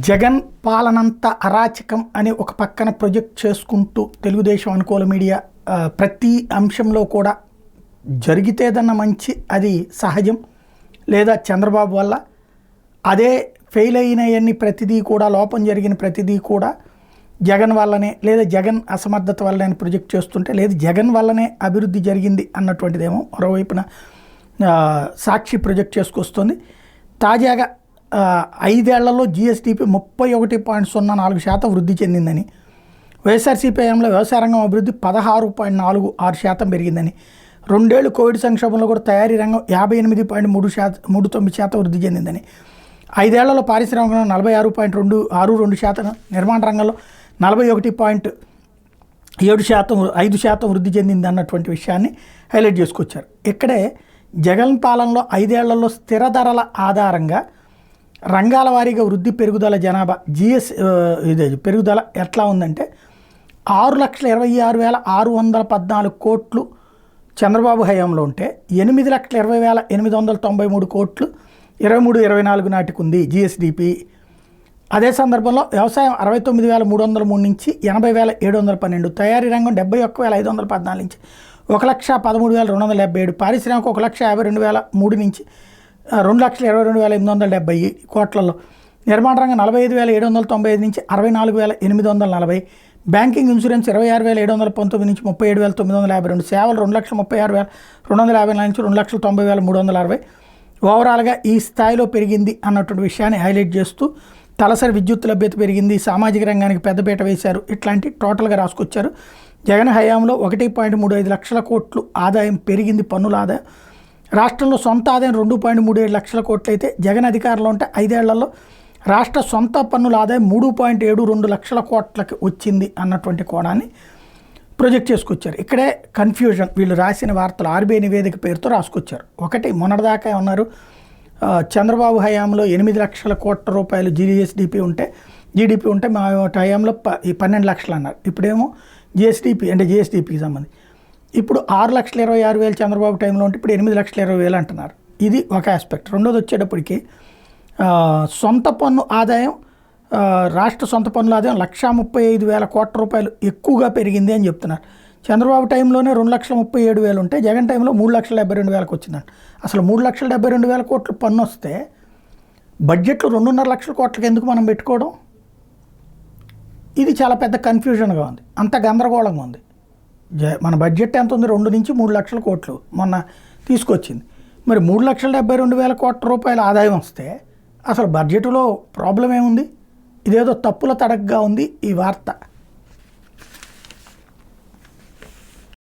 జగన్ పాలనంత అరాచకం అని ఒక పక్కన ప్రొజెక్ట్ చేసుకుంటూ తెలుగుదేశం అనుకూల మీడియా ప్రతి అంశంలో కూడా జరిగితేదన్న మంచి అది సహజం, లేదా చంద్రబాబు వల్ల అదే ఫెయిల్ అయినవన్నీ ప్రతిదీ కూడా లోపం జరిగిన ప్రతిదీ కూడా జగన్ వల్లనే లేదా జగన్ అసమర్థత వల్లనే ప్రొజెక్ట్ చేస్తుంటే, లేదు జగన్ వల్లనే అభివృద్ధి జరిగింది అన్నటువంటిదేమో మరోవైపున సాక్షి ప్రొజెక్ట్ చేసుకొస్తుంది. తాజాగా 5 ఏళ్లలో జీఎస్టీపీ 31.04% వృద్ధి చెందిందని, వైఎస్ఆర్సీపీ హయాంలో వ్యవసాయ రంగం అభివృద్ధి 16.46% పెరిగిందని, 2 ఏళ్ళు కోవిడ్ సంక్షోభంలో కూడా తయారీ రంగం 58.39% వృద్ధి చెందిందని, 5 ఏళ్లలో పారిశ్రామిక రంగం 46.62%, నిర్మాణ రంగంలో 41.5% వృద్ధి చెందింది అన్నటువంటి విషయాన్ని హైలైట్ చేసుకొచ్చారు. ఇక్కడే జగన్ పాలనలో 5 ఏళ్లలో స్థిర ధరల ఆధారంగా రంగాల వారీగా వృద్ధి పెరుగుదల జనాభా పెరుగుదల ఎట్లా ఉందంటే 6,26,614 కోట్లు చంద్రబాబు హయాంలో ఉంటే 8,20,893 కోట్లు 23-24 నాటికి ఉంది జీఎస్డిపి. అదే సందర్భంలో వ్యవసాయం 69,303 నుంచి 80,712, తయారీ రంగం 71,514 నుంచి 1,13,277, పారిశ్రామిక 1,52,003 నుంచి 2,22,870 కోట్లలో, నిర్మాణ రంగం 45,795 నుంచి 64,840, బ్యాంకింగ్ ఇన్సూరెన్స్ 26,719 నుంచి 37,952, సేవలు 2,36,254 నుంచి 2,90,360. ఓవరాల్గా ఈ స్థాయిలో పెరిగింది అన్నటువంటి విషయాన్ని హైలైట్ చేస్తూ తలసరి విద్యుత్ లభ్యత పెరిగింది, సామాజిక రంగానికి పెద్దపీట వేశారు, ఇట్లాంటి టోటల్గా రాసుకొచ్చారు. జగన్ హయాంలో 1.35 లక్షల కోట్లు ఆదాయం పెరిగింది, పన్నుల ఆదాయం. రాష్ట్రంలో సొంత ఆదాయం 2.37 లక్షల కోట్లు అయితే జగన్ అధికారంలో ఉంటే 5 ఏళ్లలో రాష్ట్ర సొంత పన్నుల ఆదాయం 3.72 లక్షల కోట్లకి వచ్చింది అన్నటువంటి కోణాన్ని ప్రొజెక్ట్ చేసుకొచ్చారు. ఇక్కడే కన్ఫ్యూజన్, వీళ్ళు రాసిన వార్తలు ఆర్బీఐ నివేదిక పేరుతో రాసుకొచ్చారు. ఒకటి మొన్నటిదాకా ఉన్నారు చంద్రబాబు హయాంలో 8 లక్షల కోట్ల రూపాయలు జీడీపీ ఉంటే మా హయాంలో 12 లక్షలు అన్నారు. ఇప్పుడేమో జీఎస్టీపీకి సంబంధించి ఇప్పుడు 6,26,000 చంద్రబాబు టైంలో ఉంటే ఇప్పుడు 8,20,000 అంటున్నారు. ఇది ఒక ఆస్పెక్ట్. రెండోది వచ్చేటప్పటికి సొంత పన్ను ఆదాయం, రాష్ట్ర సొంత పన్నుల ఆదాయం 1,35,000 కోట్ల రూపాయలు ఎక్కువగా పెరిగింది అని చెప్తున్నారు. చంద్రబాబు టైంలోనే 2,37,000 ఉంటే జగన్ టైంలో 3,72,000 వచ్చిందంట. అసలు 3,72,000 కోట్ల పన్ను వస్తే బడ్జెట్లో 2.5 లక్షల కోట్లకి ఎందుకు మనం పెట్టుకోవడం? ఇది చాలా పెద్ద కన్ఫ్యూజన్గా ఉంది, అంత గందరగోళంగా ఉంది. మన బడ్జెట్ ఎంత ఉంది? 2 నుంచి 3 లక్షల కోట్లు మొన్న తీసుకొచ్చింది. మరి 3,72,000 కోట్ల రూపాయల ఆదాయం వస్తే అసలు బడ్జెట్లో ప్రాబ్లం ఏముంది? ఇదేదో తప్పుల తడగ్గా ఉంది ఈ వార్త.